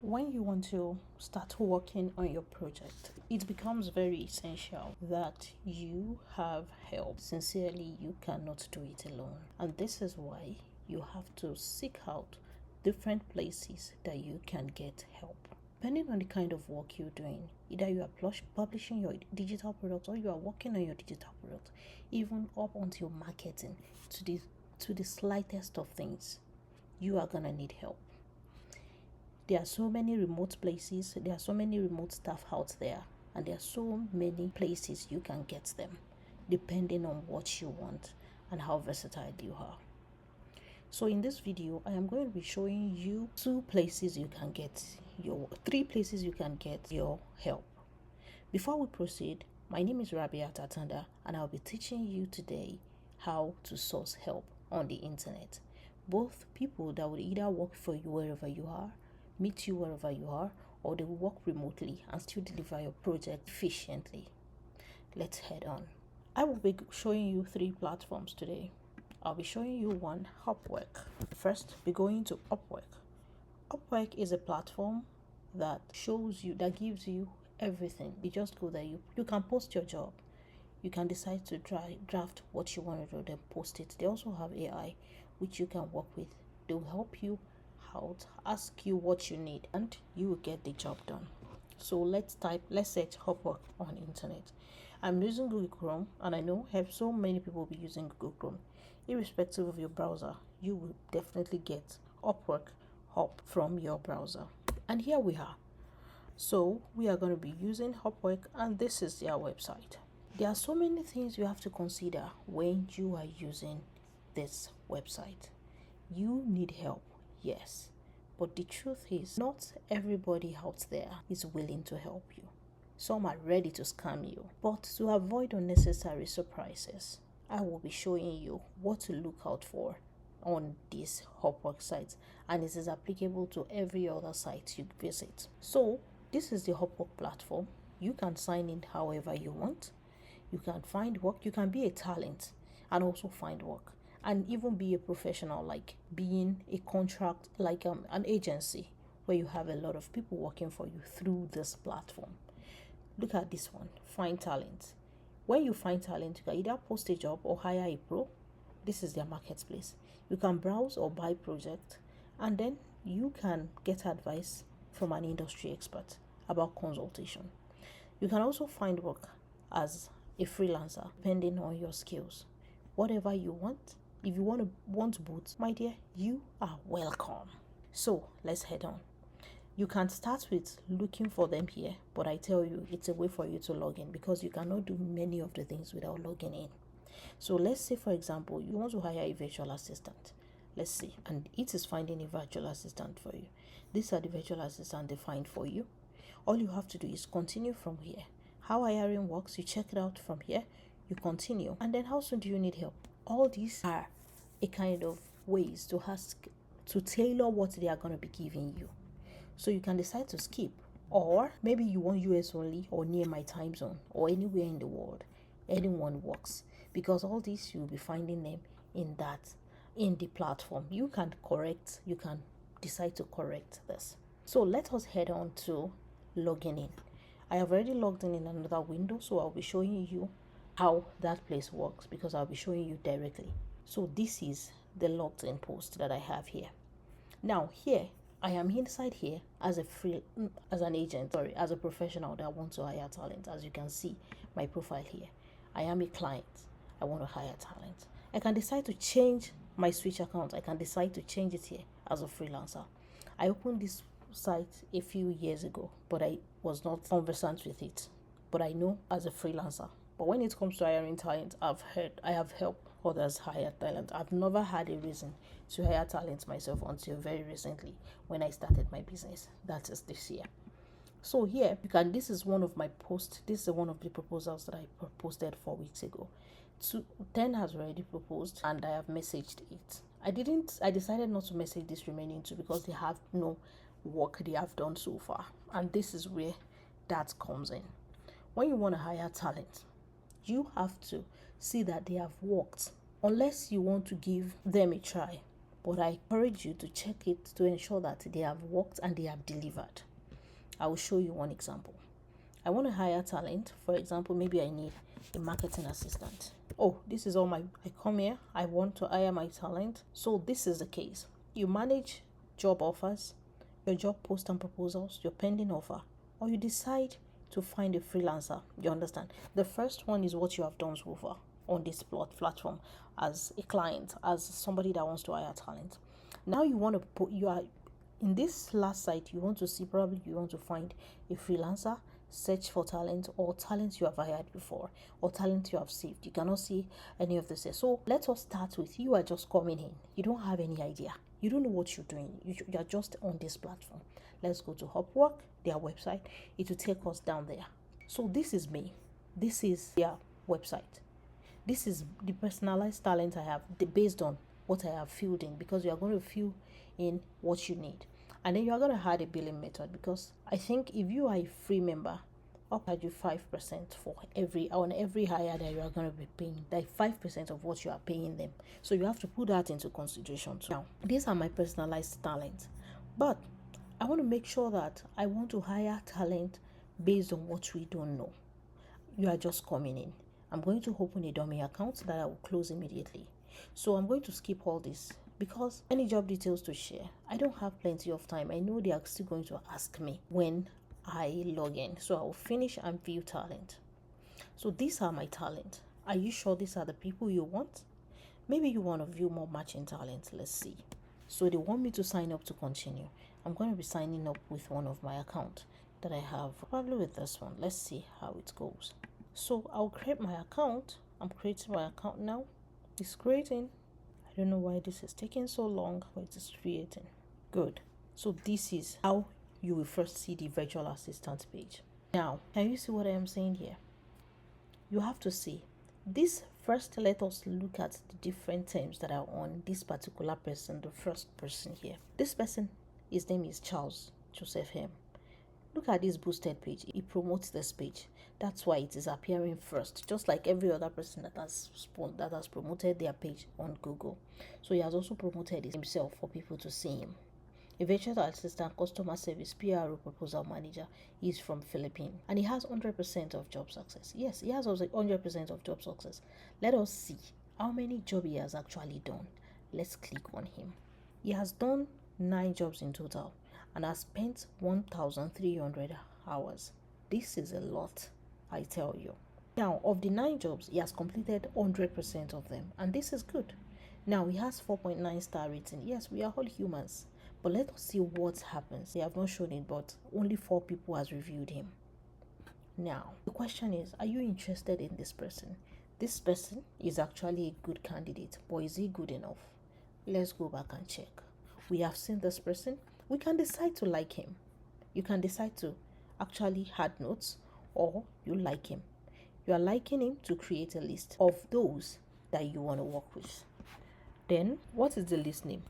When you want to start working on your project, it becomes very essential that you have help. Sincerely, you cannot do it alone. And this is why you have to seek out different places that you can get help. Depending on the kind of work you're doing, either you are publishing your digital product or you are working on your digital product, even up until marketing, to the slightest of things, you are gonna need help. There are so many remote places, there are so many remote staff out there, and there are so many places you can get them, depending on what you want and how versatile you are. So in this video, I am going to be showing you three places you can get your help. Before we proceed, my name is Rabia Tatanda, and I'll be teaching you today how to source help on the internet. Both people that will either work for you wherever you are, meet you wherever you are, or they will work remotely and still deliver your project efficiently. Let's head on. I will be showing you three platforms today. I'll be showing you one, Upwork. First, be going to Upwork. Upwork is a platform that gives you everything. You just go there, you can post your job. You can decide to draft what you want to do, then post it. They also have AI, which you can work with. They will help you out, ask you what you need, and you will get the job done. So let's search Upwork on internet. I'm using Google Chrome, and I know so many people will be using Google Chrome. Irrespective of your browser, you will definitely get Upwork up from your browser. And here we are. So we are going to be using Upwork, and this is their website. There are so many things you have to consider when you are using this website. You need help, yes, but the truth is not everybody out there is willing to help you. Some are ready to scam you. But to avoid unnecessary surprises, I will be showing you what to look out for on this Upwork site, and it is applicable to every other site you visit. So this is the Upwork platform. You can sign in however you want. You can find work. You can be a talent and also find work, and even be a professional, like being a contract, like an agency where you have a lot of people working for you through this platform. Look at this one, find talent. When you find talent, you can either post a job or hire a pro. This is their marketplace. You can browse or buy project, and then you can get advice from an industry expert about consultation. You can also find work as a freelancer depending on your skills. Whatever you want. If you want boots, my dear, you are welcome. So let's head on. You can start with looking for them here, but I tell you, it's a way for you to log in because you cannot do many of the things without logging in. So let's say, for example, you want to hire a virtual assistant. Let's see, and it is finding a virtual assistant for you. These are the virtual assistants they find for you. All you have to do is continue from here. How hiring works, you check it out from here, you continue, and then how soon do you need help? All these are a kind of ways to ask to tailor what they are going to be giving you. So you can decide to skip, or maybe you want US only or near my time zone or anywhere in the world. Anyone works, because all these you'll be finding them in the platform. You can decide to correct this. So let us head on to logging in. I have already logged in another window, so I'll be showing you how that place works because I'll be showing you directly. So this is the logged in post that I have here. Now here, I am inside here as a professional that wants to hire talent. As you can see, my profile here. I am a client. I want to hire talent. I can decide to change my Switch account. I can decide to change it here as a freelancer. I opened this site a few years ago, but I was not conversant with it. But I know as a freelancer. But when it comes to hiring talent, I have helped others hire talent. I've never had a reason to hire talent myself until very recently when I started my business. That is this year. So here this is one of my posts. This is one of the proposals that I posted 4 weeks ago. 10 has already proposed and I have messaged it. I decided not to message this remaining 2 because they have no work they have done so far, and this is where that comes in. When you want to hire talent, you have to see that they have worked, unless you want to give them a try. but I encourage you to check it to ensure that they have worked and they have delivered. I will show you one example. I want to hire talent. For example, maybe I need a marketing assistant. Oh, this is all I come here, I want to hire my talent. So this is the case. You manage job offers, your job post and proposals, your pending offer, or you decide to find a freelancer. You understand? The first one is what you have done so far on this platform as a client, as somebody that wants to hire talent. Now you want to you are in this last site, you want to see, probably you want to find a freelancer, search for talent, or talent you have hired before, or talent you have saved. You cannot see any of this here. So let us start with, you are just coming in. You don't have any idea. You don't know what you're doing. You are just on this platform. Let's go to Upwork, their website. It will take us down there. So this is me. This is their website. This is the personalized talent I have based on what I have filled in, because you are going to fill in what you need. And then you are going to add a billing method, because I think if you are a free member, I'll charge you 5% for every hire that you are going to be paying, like 5% of what you are paying them. So you have to put that into consideration too. Now, these are my personalized talents, but I want to make sure that I want to hire talent based on what we don't know. You are just coming in. I'm going to open a dummy account that I will close immediately. So I'm going to skip all this, because any job details to share, I don't have plenty of time. I know they are still going to ask me when I log in. So I will finish and view talent. So these are my talent. Are you sure these are the people you want? Maybe you want to view more matching talent. Let's see. So they want me to sign up to continue. I'm going to be signing up with one of my accounts that I have, probably with this one. Let's see how it goes. So I'll create my account. I'm creating my account now. It's creating. I don't know why this is taking so long, but it is creating. Good. So this is how you will first see the virtual assistant page. Now, can you see what I am saying here? You have to see this first. Let us look at the different terms that are on this particular person, the first person here. This person, his name is Charles Joseph M. Look at this boosted page. It promotes this page. That's why it is appearing first, just like every other person that has promoted their page on Google. So he has also promoted it himself for people to see him. A virtual assistant, customer service, PRO, proposal manager. He's from Philippines, and he has 100% of job success. Yes, he has also 100% of job success. Let us see how many jobs he has actually done. Let's click on him. He has done 9 jobs in total and has spent 1,300 hours. This is a lot, I tell you. Now, of the 9 jobs, he has completed 100% of them, and this is good. Now, he has 4.9 star rating. Yes, we are all humans, but let us see what happens. They have not shown it, but only 4 people has reviewed him. Now, the question is, are you interested in this person? This person is actually a good candidate, but is he good enough? Let's go back and check. We have seen this person. We can decide to like him. You can decide to actually add notes, or you like him. You are liking him to create a list of those that you want to work with. Then, what is the list name?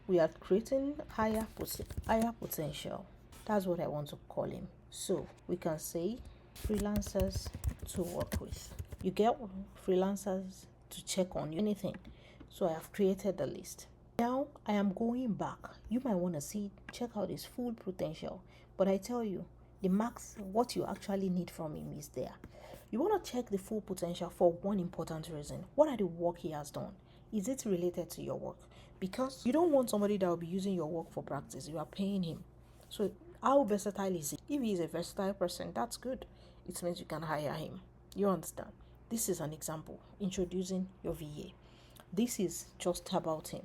We are creating higher potential. That's what I want to call him. So we can say freelancers to work with. You get freelancers to check on anything. So I have created the list. Now I am going back. You might want to see, check out his full potential. But I tell you, the max, what you actually need from him is there. You want to check the full potential for one important reason. What are the work he has done? Is it related to your work? Because you don't want somebody that will be using your work for practice. You are paying him. So how versatile is he? If he is a versatile person, that's good. It means you can hire him. You understand? This is an example, introducing your VA. This is just about him.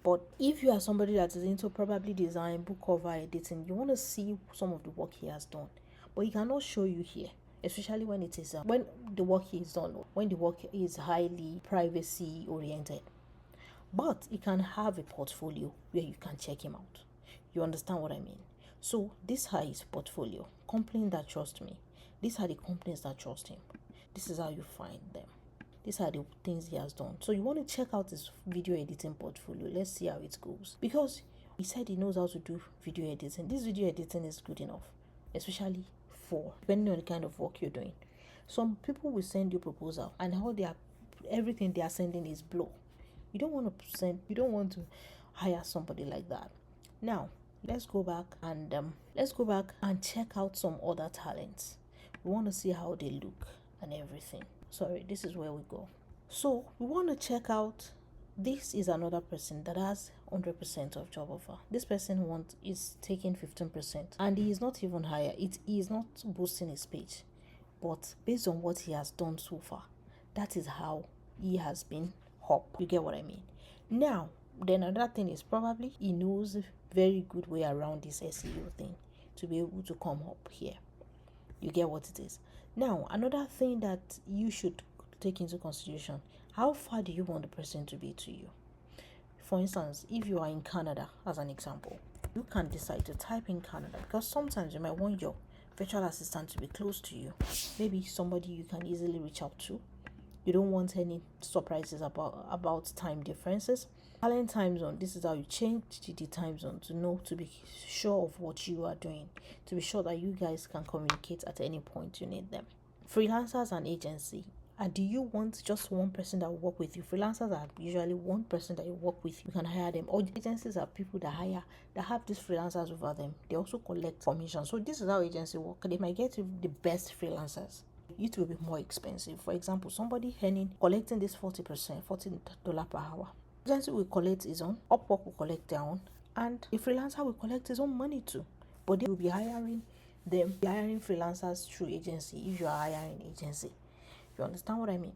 But if you are somebody that is into probably design, book cover, editing, you want to see some of the work he has done. But he cannot show you here, especially when it is when the work he is done, when the work is highly privacy oriented. But he can have a portfolio where you can check him out. You understand what I mean? So this is his portfolio. Companies that trust me. These are the companies that trust him. This is how you find them. These are the things he has done. So you want to check out his video editing portfolio. Let's see how it goes. Because he said he knows how to do video editing. This video editing is good enough, especially for depending on the kind of work you're doing. Some people will send you a proposal and everything they are sending is blow. You don't want to hire somebody like that. Now let's go back and check out some other talents. We want to see how they look and everything. Sorry, this is where we go. So we want to check out, this is another person that has 100% of job offer. This person is taking 15%, and he is not even higher. He is not boosting his page, but based on what he has done so far, that is how he has been up. You get what I mean? Now, then another thing is probably he knows a very good way around this SEO thing to be able to come up here. You get what it is? Now, another thing that you should take into consideration, how far do you want the person to be to you? For instance, if you are in Canada, as an example, you can decide to type in Canada, because sometimes you might want your virtual assistant to be close to you, maybe somebody you can easily reach out to. You don't want any surprises about time differences. Talent time zone, this is how you change the time zone to be sure of what you are doing, to be sure that you guys can communicate at any point you need them. Freelancers and agency. Do you want just one person that will work with you? Freelancers are usually one person that you work with. You can hire them. Or agencies are people that have these freelancers over them. They also collect commission. So this is how agency work. They might get you the best freelancers. It will be more expensive. For example, somebody collecting this 40%, $40 per hour. Agency will collect his own. Upwork will collect their own. And the freelancer will collect his own money too. But they will be hiring freelancers through agency if you are hiring agency. You understand what I mean?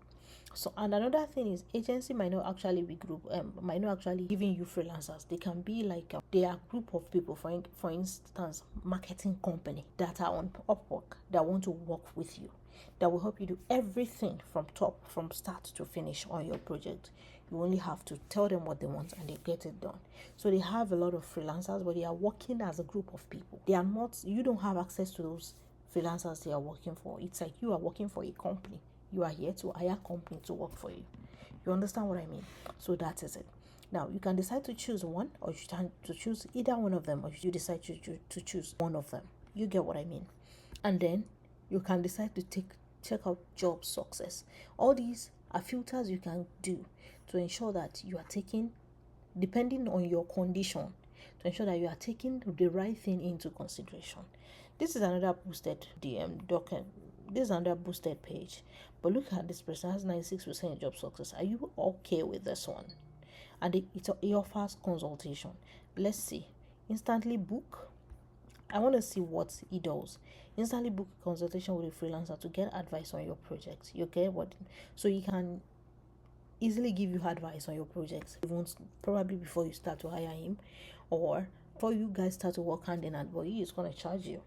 So, and another thing is, agency might not actually be might not actually giving you freelancers. They can be like they are a group of people, for instance, marketing company that are on Upwork that want to work with you, that will help you do everything from start to finish on your project. You only have to tell them what they want and they get it done. So they have a lot of freelancers, but they are working as a group of people. You don't have access to those freelancers they are working for. It's like you are working for a company. You are here to hire a company to work for you. You understand what I mean? So that is it. Now, you can decide to choose one, or you can to choose either one of them, or you decide to choose one of them. You get what I mean? And then you can decide to check out job success. All these are filters you can do to ensure that you are taking, depending on your condition, to ensure that you are taking the right thing into consideration. This is another boosted This is another boosted page. But look at this person has 96% job success. Are you okay with this one? And it offers consultation. Let's see. Instantly book. I want to see what he does. Instantly book a consultation with a freelancer to get advice on your project. You get what? So he can easily give you advice on your projects, even probably before you start to hire him, or before you guys start to work hand in hand. But he is going to charge you.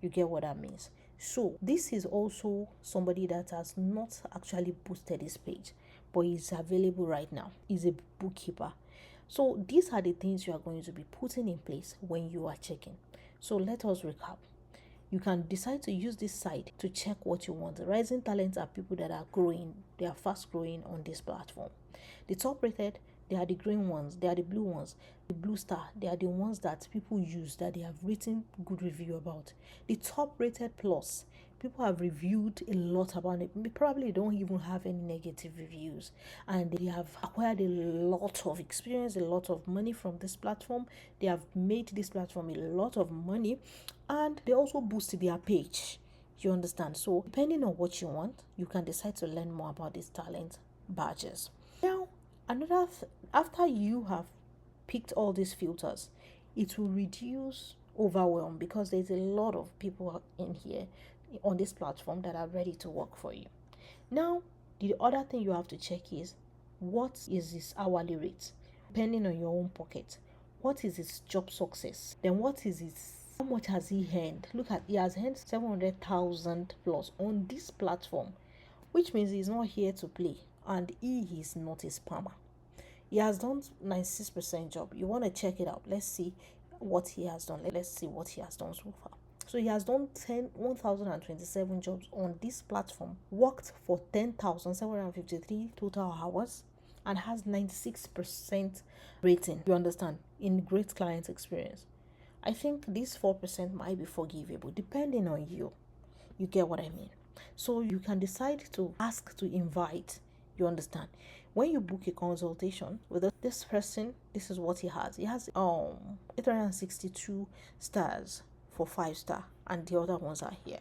You get what that means? So this is also somebody that has not actually boosted his page, but is available right now. He's a bookkeeper. So these are the things you are going to be putting in place when you are checking. So let us recap. You can decide to use this site to check what you want. Rising talents are people that are growing. They are fast growing on this platform. The top rated, they are the green ones, they are the blue ones, the blue star, they are the ones that people use, that they have written good review about. The top rated plus, people have reviewed a lot about it. Probably don't even have any negative reviews, and they have acquired a lot of experience, a lot of money from this platform. They have made this platform a lot of money, and they also boost their page. You understand? So depending on what you want, you can decide to learn more about these talent badges. Now, after you have picked all these filters, it will reduce overwhelm, because there's a lot of people in here on this platform that are ready to work for you. Now, the other thing you have to check is, what is his hourly rate, depending on your own pocket. What is his job success? Then what is how much has he earned? Look at, he has earned 700,000 plus on this platform, which means he's not here to play, and he is not a spammer. He has done 96% job. You want to check it out. Let's see what he has done. Let's see what he has done so far. So he has done 1,027 jobs on this platform, worked for 10,753 total hours, and has 96% rating. You understand? In great client experience. I think this 4% might be forgivable depending on you. You get what I mean? So you can decide to ask to invite. You understand? When you book a consultation with this person, this is what he has. He has 862 stars for 5-star, and the other ones are here.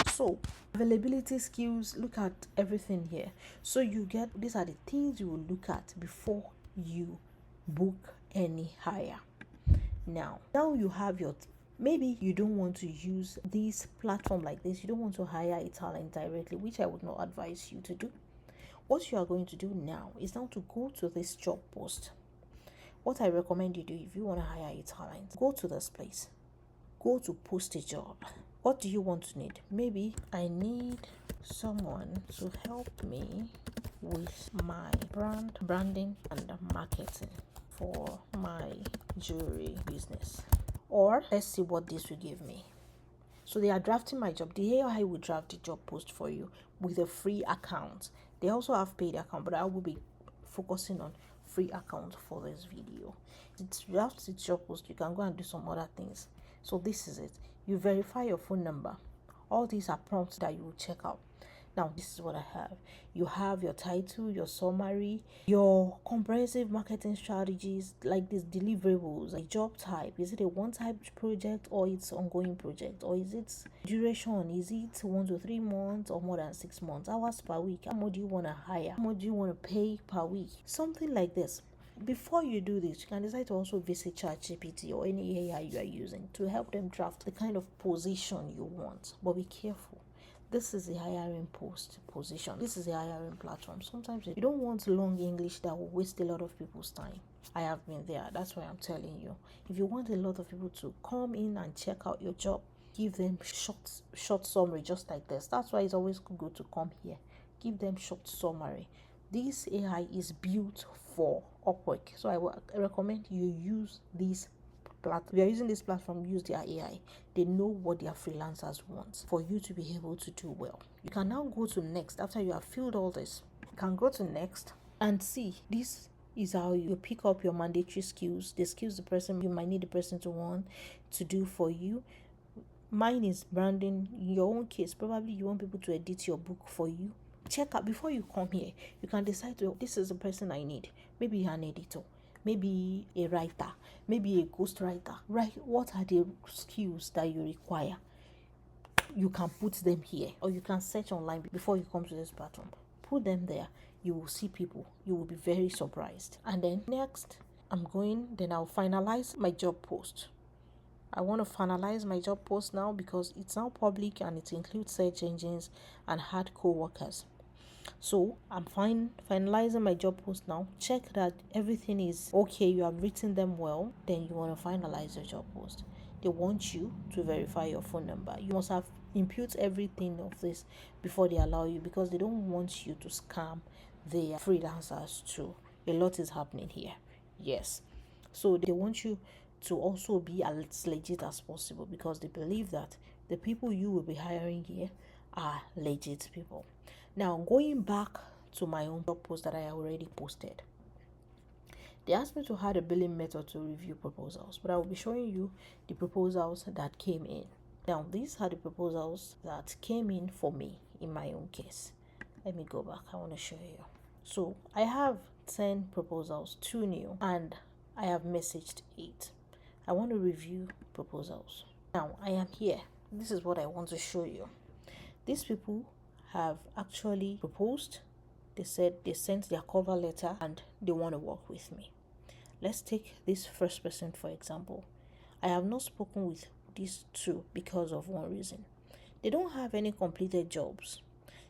So availability, skills, look at everything here. So you get, these are the things you will look at before you book any hire. Now you have your, maybe you don't want to use this platform like this, you don't want to hire a talent directly, which I would not advise you to do. What you are going to do now is now to go to this job post. What I recommend you do, if you want to hire a talent, go to this place, go to post a job. What do you want to need? Maybe I need someone to help me with my branding and marketing for my jewelry business. Or let's see what this will give me. So they are drafting my job. The AI will draft the job post for you with a free account. They also have paid account, but I will be focusing on free account for this video. It drafts the job post. You can go and do some other things. So this is it. You verify your phone number. All these are prompts that you will check out. Now, this is what I have. You have your title, your summary, your comprehensive marketing strategies, like these deliverables, a job type. Is it a one-type project or it's ongoing project? Or is it duration? Is it 1 to 3 months or more than 6 months? Hours per week? How much do you want to hire? How much do you want to pay per week? Something like this. Before you do this, you can decide to also visit ChatGPT or any AI you are using to help them draft the kind of position you want. But be careful. This is a hiring position. This is a hiring platform. Sometimes you don't want long English that will waste a lot of people's time. I have been there. That's why I'm telling you. If you want a lot of people to come in and check out your job, give them short summary just like this. That's why it's always good to come here. Give them short summary. This AI is built for Upwork. So I would recommend you use this platform. If you are using this platform, use their AI. They know what their freelancers want for you to be able to do well. You can now go to next. After you have filled all this, you can go to next and see. This is how you pick up your mandatory skills, the skills the person you might need the person to want to do for you. Mine is branding. In your own case, probably you want people to edit your book for you. Check out before you come here. You can decide to, this is the person I need. Maybe an editor, maybe a writer, maybe a ghostwriter. Right? What are the skills that you require? You can put them here, or you can search online before you come to this platform. Put them there. You will see people. You will be very surprised. And then next, I'll finalize my job post. I want to finalize my job post now because it's now public and it includes search engines and hard co-workers. So I'm finalizing my job post now. Check that everything is okay. You have written them well. Then you want to finalize your job post. They want you to verify your phone number. You must have input everything of this before they allow you, because they don't want you to scam their freelancers too. A lot is happening here. Yes. So they want you to also be as legit as possible, because they believe that the people you will be hiring here are legit people. Now, going back to my own job post that I already posted, they asked me to add a billing method to review proposals, but I will be showing you the proposals that came in. Now, these are the proposals that came in for me in my own case. Let me go back. I want to show you. So I have 10 proposals, 2 new, and I have messaged 8. I want to review proposals. Now, I am here. This is what I want to show you. These people have actually proposed. They said they sent their cover letter and they want to work with me. Let's take this first person for example. I have not spoken with these two because of one reason. They don't have any completed jobs.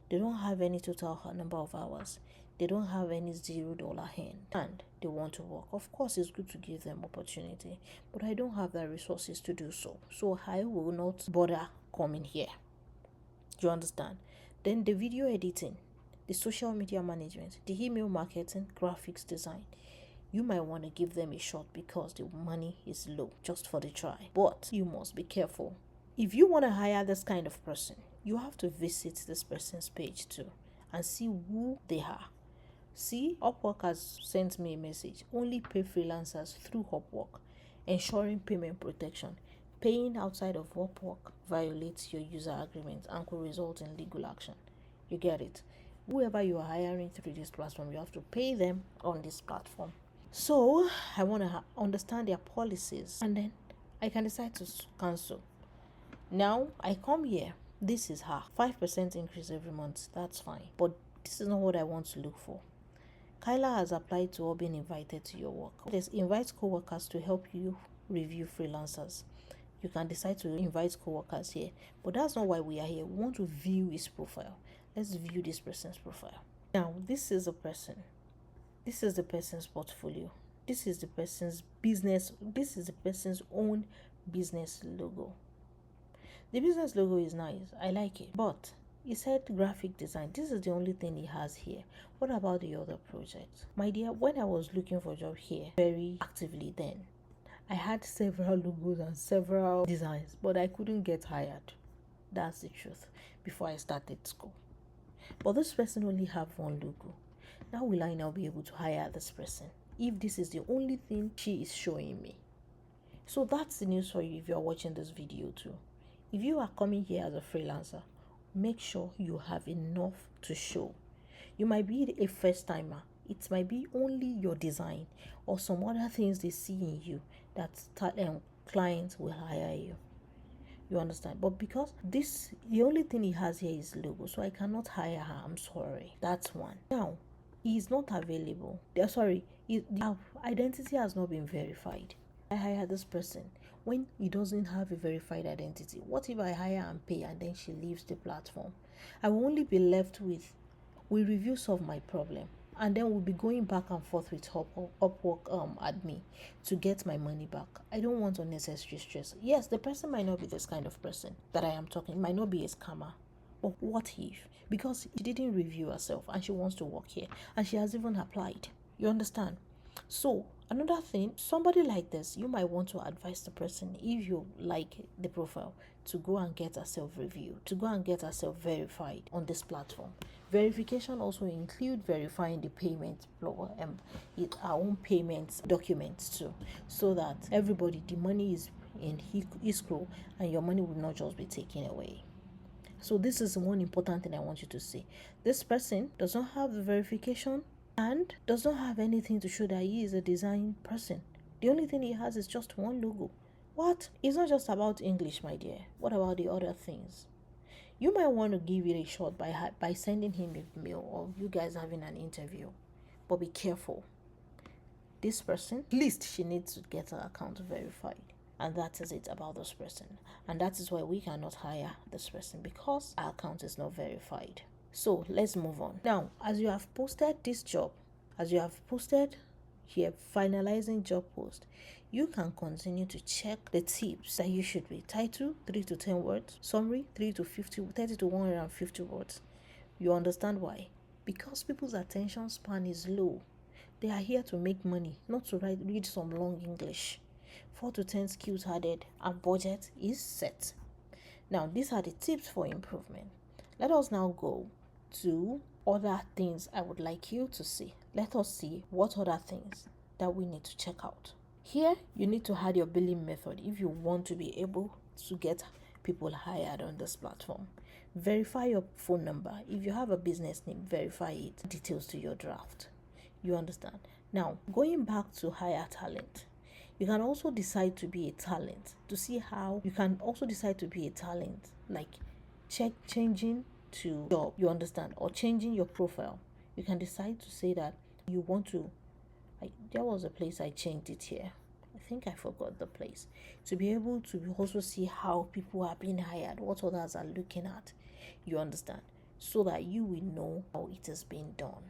They don't have any total number of hours. They don't have any $0 hand, and they want to work. Of course, it's good to give them opportunity, but I don't have the resources to do so. So I will not bother coming here. Do you understand? Then the video editing, the social media management, the email marketing, graphics design. You might want to give them a shot because the money is low, just for the try. But you must be careful. If you want to hire this kind of person, you have to visit this person's page too and see who they are. See, Upwork has sent me a message. Only pay freelancers through Upwork, ensuring payment protection. Paying outside of Upwork violates your user agreement and could result in legal action. You get it? Whoever you are hiring through this platform, you have to pay them on this platform. So I want to understand their policies, and then I can decide to cancel. Now I come here. This is her 5% increase every month. That's fine, but this is not what I want to look for. Kyla has applied to all being invited to your work. There's invite co-workers to help you review freelancers. You can decide to invite co-workers here, but that's not why we are here. We want to view his profile. Let's view this person's profile. Now, this is a person. This is the person's portfolio. This is the person's business. This is the person's own business logo. The business logo is nice. I like it. But he said graphic design. This is the only thing he has here. What about the other projects? My dear, when I was looking for a job here very actively then, I had several logos and several designs, but I couldn't get hired. That's the truth. Before I started school. But this person only have one logo. Now will I now be able to hire this person if this is the only thing she is showing me? So that's the news for you if you are watching this video too. If you are coming here as a freelancer, make sure you have enough to show. You might be a first timer. It might be only your design or some other things they see in you that clients will hire you. You understand? But because the only thing he has here is logo, so I cannot hire her. I'm sorry. That's one. Now, he is not available. The identity has not been verified. I hire this person when he doesn't have a verified identity. What if I hire and pay and then she leaves the platform? I will only be left with, will review solve my problem? And then we'll be going back and forth with Upwork admin to get my money back. I don't want unnecessary stress. Yes, the person might not be this kind of person that I am talking. It might not be a scammer. But what if? Because she didn't review herself and she wants to work here and she has even applied. You understand? So another thing, somebody like this, you might want to advise the person, if you like the profile, to go and get herself reviewed, to go and get herself verified on this platform. Verification also include verifying the payment flow and our own payments documents too, so that everybody, the money is in escrow and your money will not just be taken away. So this is one important thing I want you to see. This person does not have the verification and does not have anything to show that he is a design person. The only thing he has is just one logo. What? It's not just about English, my dear. What about the other things? You might want to give it a shot by sending him a mail or you guys having an interview. But be careful. This person, at least she needs to get her account verified. And that is it about this person. And that is why we cannot hire this person, because our account is not verified. So let's move on. Now, as you have posted this job, as you have posted here, finalizing job post, you can continue to check the tips that you should be. Title, 3 to 10 words. Summary, 30 to 150 words. You understand why? Because people's attention span is low. They are here to make money, not to read some long English. 4 to 10 skills added and budget is set. Now, these are the tips for improvement. Let us now go to other things I would like you to see. Let us see what other things that we need to check out. Here, you need to add your billing method if you want to be able to get people hired on this platform. Verify your phone number. If you have a business name, verify it. Details to your draft. You understand? Now, going back to hire talent. You can also decide to be a talent to see how you can also decide to be a talent, like changing to job, you understand, or changing your profile. You can decide to say that you want to, there was a place I changed it here. I think I forgot the place. To be able to also see how people are being hired, what others are looking at, you understand, so that you will know how it is being done.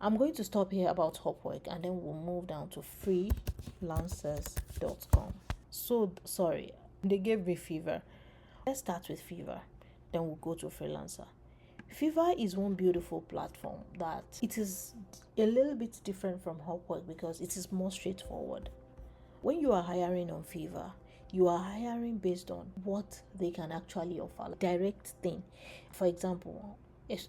I'm going to stop here about Upwork and then we'll move down to freelancers.com. So, sorry, they gave me Fiverr. Let's start with Fiverr, then we'll go to Freelancer. Fiverr is one beautiful platform that it is a little bit different from Upwork because it is more straightforward. When you are hiring on Fiverr, you are hiring based on what they can actually offer, direct thing. For example,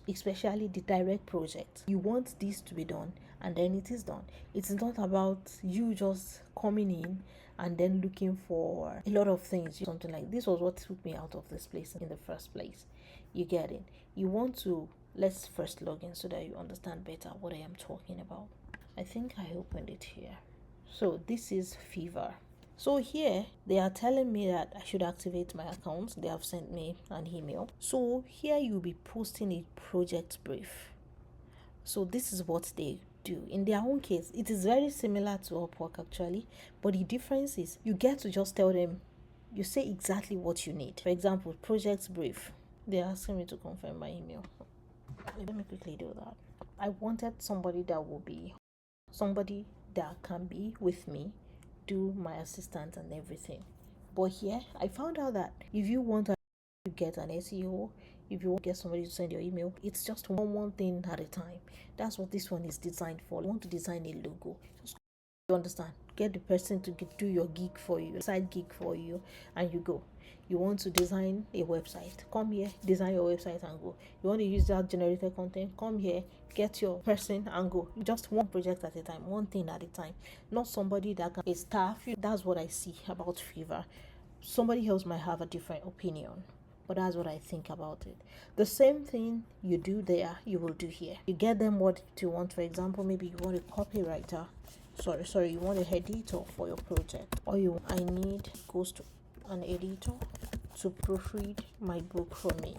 especially the direct project, you want this to be done and then it is done. It's not about you just coming in and then looking for a lot of things. Something like this was what took me out of this place in the first place. You get it? You want to Let's first log in so that you understand better what I am talking about. I think I opened it here. So this is Fiverr. So here they are telling me that I should activate my account. They have sent me an email. So here you'll be posting a project brief. So this is what they do. In their own case, it is very similar to Upwork actually, but the difference is you get to just tell them, you say exactly what you need. For example, project brief. They're asking me to confirm my email. Let me quickly do that. I wanted somebody that can be with me, do my assistant and everything. But here I found out that if you want to get an SEO, if you want to get somebody to send your email, it's just one thing at a time. That's what this one is designed for. You want to design a logo, just, you understand, get the person to do your gig for you, side gig for you, and you go. You want to design a website, come here, design your website and go. You want to use that generated content, come here, get your person and go. Just one project at a time, one thing at a time. Not somebody that can a staff. That's what I see about Fiverr. Somebody else might have a different opinion, but that's what I think about it. The same thing you do there, you will do here. You get them what you want. For example, maybe you want a copywriter. You want an editor for your project, or I need goes to an editor to proofread my book for me.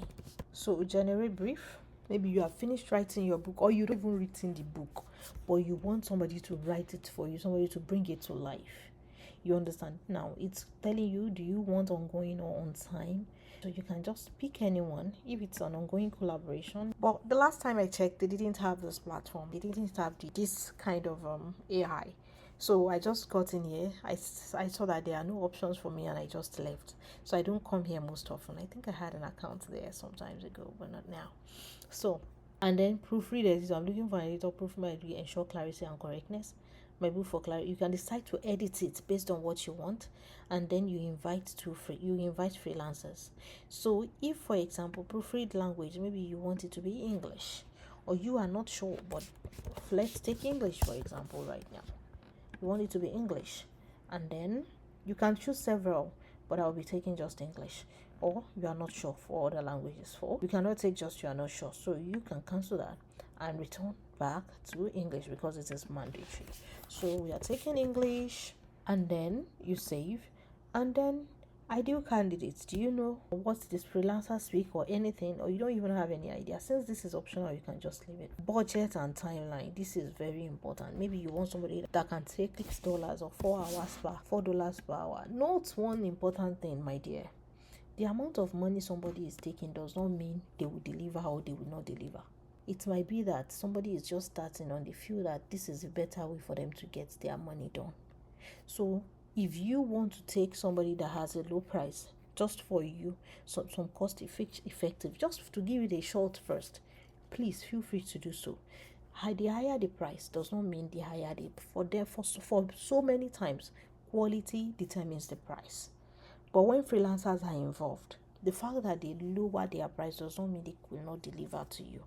So generate brief. Maybe you have finished writing your book, or you don't even written the book, but you want somebody to write it for you, somebody to bring it to life. You understand? Now it's telling you, do you want ongoing or on time? So you can just pick anyone if it's an ongoing collaboration. But the last time I checked, they didn't have this platform. They didn't have this kind of AI. So I just got in here. I saw that there are no options for me and I just left. So I don't come here most often. I think I had an account there sometimes ago, but not now. So, and then proofread editor. I'm looking for an editor, proofread my degree, ensure clarity and correctness. My book for clarity. You can decide to edit it based on what you want, and then you invite freelancers. So if, for example, proofread language, maybe you want it to be English, or you are not sure, but let's take English for example right now. You want it to be English, and then you can choose several, but I'll be taking just English. Or you are not sure for other languages. You cannot take just you are not sure, so you can cancel that and return back to English because it is mandatory. So we are taking English, and then you save, and then ideal candidates. Do you know what this freelancer speak or anything, or you don't even have any idea? Since this is optional, you can just leave it. Budget and timeline. This is very important. Maybe you want somebody that can take $6 or 4 hours per $4 per hour. Note one important thing, my dear. The amount of money somebody is taking does not mean they will deliver or they will not deliver. It might be that somebody is just starting and they feel that this is a better way for them to get their money done. So if you want to take somebody that has a low price just for you, some cost effective, just to give it a shot first, please feel free to do so. The higher the price does not mean the higher for so many times quality determines the price. But when freelancers are involved, the fact that they lower their price does not mean they will not deliver to you.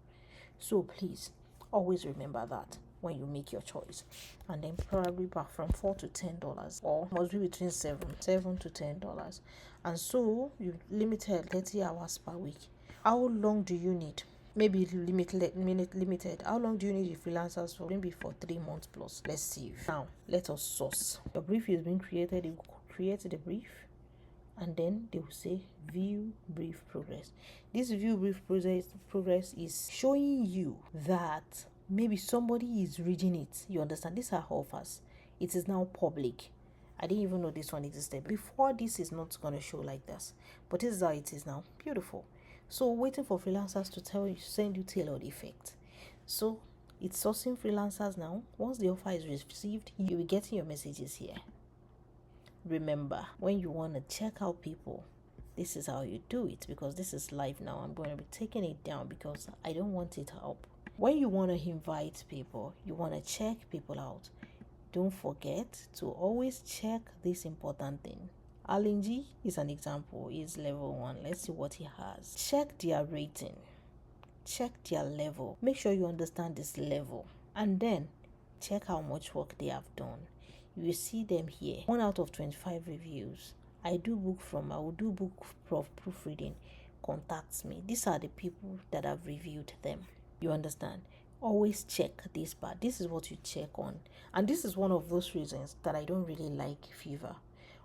So please always remember that when you make your choice. And then probably back from $4 to $10, or must be between $7 to $10. And so you limited 30 hours per week. How long do you need? Maybe limited. How long do you need the freelancers for? Maybe for 3 months plus. Let's see. Now let us source. Your brief is being created. You create the brief, and then they will say view brief progress. This view brief progress is showing you that maybe somebody is reading it. You understand? These are offers. It is now public. I didn't even know this one existed before. This is not going to show like this, but this is how it is now. Beautiful. So waiting for freelancers to send you tailored effect. So it's sourcing freelancers now. Once the offer is received, you'll be getting your messages here. Remember, when you want to check out people, this is how you do it, because this is live now. I'm going to be taking it down because I don't want it up. When you want to invite people, you want to check people out, don't forget to always check this important thing. Alinji is an example. Is level 1. Let's see what he has. Check their rating, check their level. Make sure you understand this level, and then check how much work they have done. You will see them here. 1 out of 25 reviews. I will do book of proofreading, contacts me, these are the people that have reviewed them. You understand? Always check this part. This is what you check on. And this is one of those reasons that I don't really like Fiverr.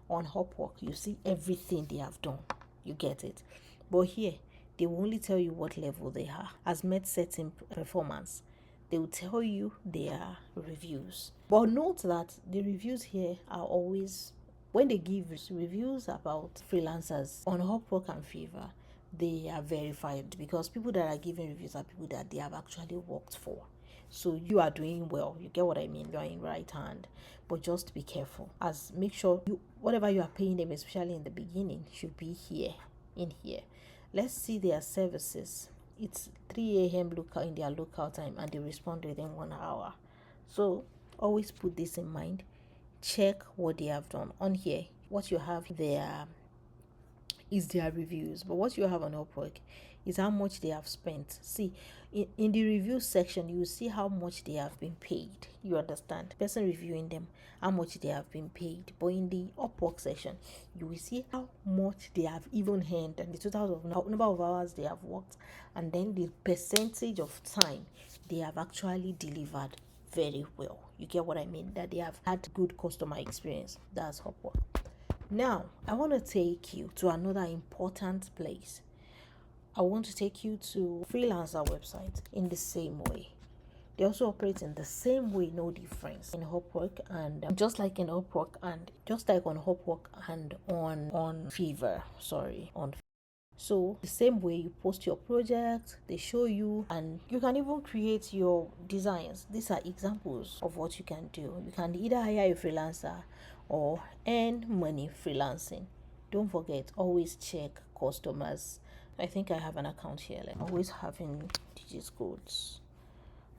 On Upwork, you see everything they have done. You get it? But here, they will only tell you what level they are. Has met certain performance. They will tell you their reviews. But note that the reviews here are always, when they give reviews about freelancers on Upwork and Fiverr, they are verified, because people that are giving reviews are people that they have actually worked for. So you are doing well. You get what I mean? You are in right hand. But just be careful. As make sure you, whatever you are paying them, especially in the beginning, should be here, in here. Let's see their services. It's 3 a.m. local in their local time, and they respond within 1 hour. So always put this in mind. Check what they have done. On here, what you have there is their reviews, but what you have on Upwork is how much they have spent. See, in the review section, you will see how much they have been paid. You understand? The person reviewing them, how much they have been paid. But in the Upwork section, you will see how much they have even earned, and the total of number of hours they have worked, and then the percentage of time they have actually delivered very well. You get what I mean? That they have had good customer experience. That's Upwork. Now, I want to take you to another important place. I want to take you to Freelancer website in the same way. They also operate in the same way, no difference in Upwork, and just like in Upwork and just like on Upwork and on Fiverr. So the same way you post your project, they show you, and you can even create your designs. These are examples of what you can do. You can either hire a freelancer or earn money freelancing. Don't forget, always check customers. I think I have an account here. Like always having digit codes.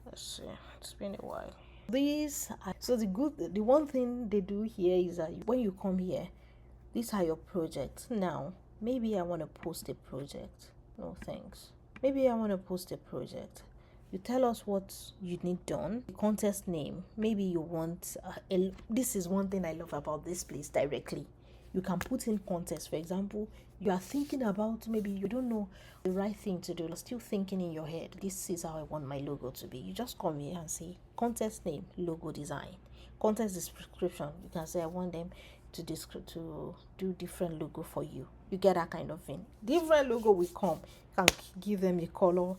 Let's see. It's been a while. The one thing they do here is that when you come here, these are your projects. Now, maybe I want to post a project. No thanks. Maybe I want to post a project. You tell us what you need done, the contest name. Maybe you want, this is one thing I love about this place directly. You can put in contest. For example, you are thinking about, maybe you don't know the right thing to do. You're still thinking in your head, this is how I want my logo to be. You just come here and say contest name, logo design, contest description. You can say I want them to do different logo for you. You get that kind of thing. Different logo will come. You can give them a color.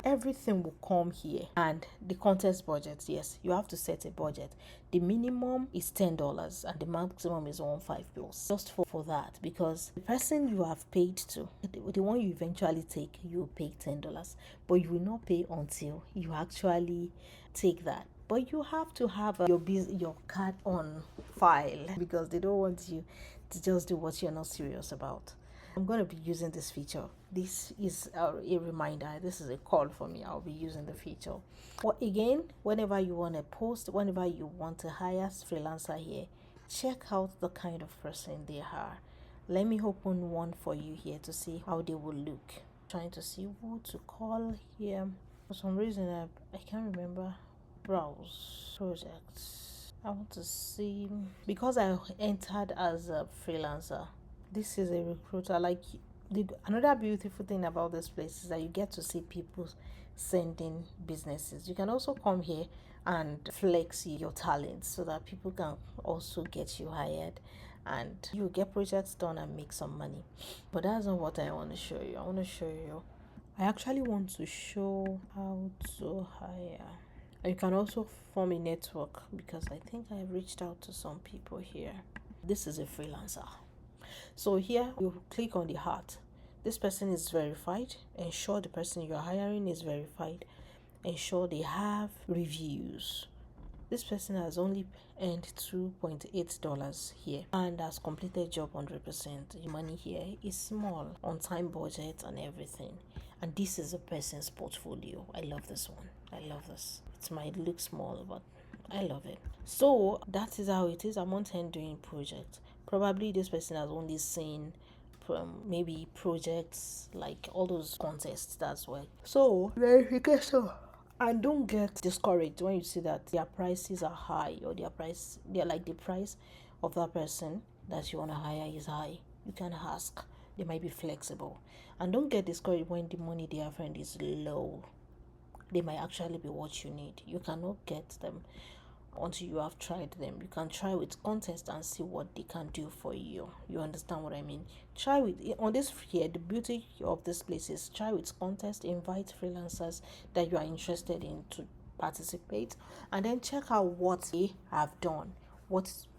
Everything will come here. And the contest budget, yes, you have to set a budget. The minimum is $10 and the maximum is $15 just for that, because the person you have paid to, the one you eventually take, you will pay $10, but you will not pay until you actually take that. But you have to have your card on file, because they don't want you to just do what you're not serious about. I'm going to be using this feature. This is a reminder. This is a call for me. I'll be using the feature. But again, whenever you want to post, whenever you want to hire freelancer here, check out the kind of person they are. Let me open one for you here to see how they will look. Trying to see who to call here. For some reason, I can't remember. Browse projects. I want to see, because I entered as a freelancer. This is a recruiter. Like another beautiful thing about this place is that you get to see people sending businesses. You can also come here and flex your talents so that people can also get you hired and you get projects done and make some money. But that's not what I want to show you. I actually want to show how to hire. And you can also form a network, because I think I've reached out to some people here. This is a freelancer. So here you click on the heart. This person is verified. Ensure the person you're hiring is verified. Ensure they have reviews. This person has only earned $2.8 here and has completed job 100%. The money here is small, on time budget and everything. And this is a person's portfolio. I love this one. I love this. It might look small, but I love it. So that is how it is. I'm on 10 doing projects. Probably this person has only seen maybe projects like all those contests. That's why. So verification. And don't get discouraged when you see that their prices are high, or they're like the price of that person that you want to hire is high. You can ask, They might be flexible. And don't get discouraged when the money they have earned is low. They might actually be what you need. You cannot get them until you have tried them. You can try with contest and see what they can do for you. You understand what I mean? Try with on this here. The beauty of this place is try with contest. Invite freelancers that you are interested in to participate, and then check out what they have done,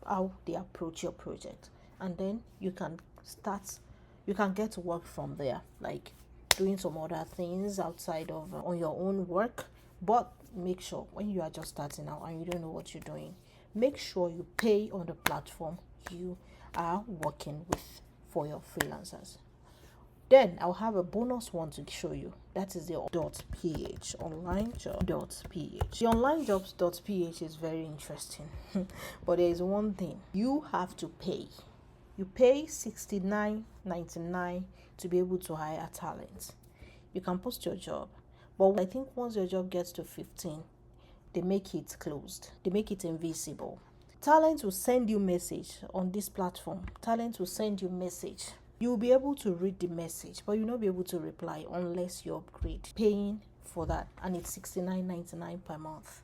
how they approach your project, and then you can start. You can get to work from there, like doing some other things outside of on your own work. But make sure when you are just starting out and you don't know what you're doing, make sure you pay on the platform you are working with for your freelancers. Then I'll have a bonus one to show you. That is the .ph, OnlineJob.ph. The OnlineJobs.ph is very interesting. But there is one thing. You have to pay. You pay $69.99 to be able to hire talent. You can post your job. But I think once your job gets to 15, they make it closed. They make it invisible. Talent will send you message on this platform. Talent will send you message. You'll be able to read the message, but you'll not be able to reply unless you upgrade. Paying for that, and it's $69.99 per month.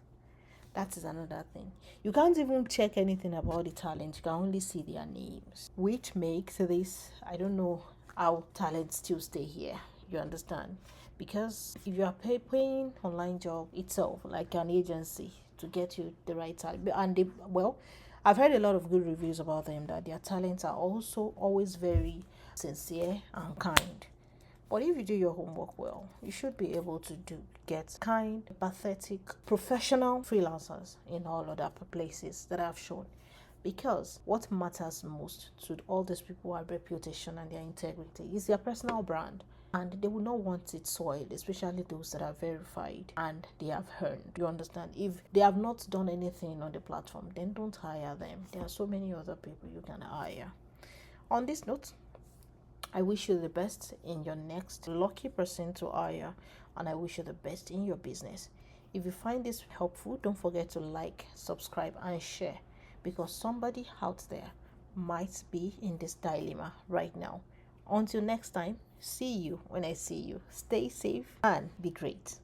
That is another thing. You can't even check anything about the talent. You can only see their names, which makes this, I don't know how talent still stay here. You understand? Because if you are paying online job itself, like an agency, to get you the right talent, and I've heard a lot of good reviews about them, that their talents are also always very sincere and kind. But if you do your homework well, you should be able to get kind, pathetic, professional freelancers in all other places that I've shown. Because what matters most to all these people are reputation and their integrity is their personal brand. And they will not want it soiled, especially those that are verified and they have earned. You understand? If they have not done anything on the platform, then don't hire them. There are so many other people you can hire. On this note, I wish you the best in your next lucky person to hire, and I wish you the best in your business. If you find this helpful, don't forget to like, subscribe, and share, because somebody out there might be in this dilemma right now. Until next time, see you when I see you. Stay safe and be great.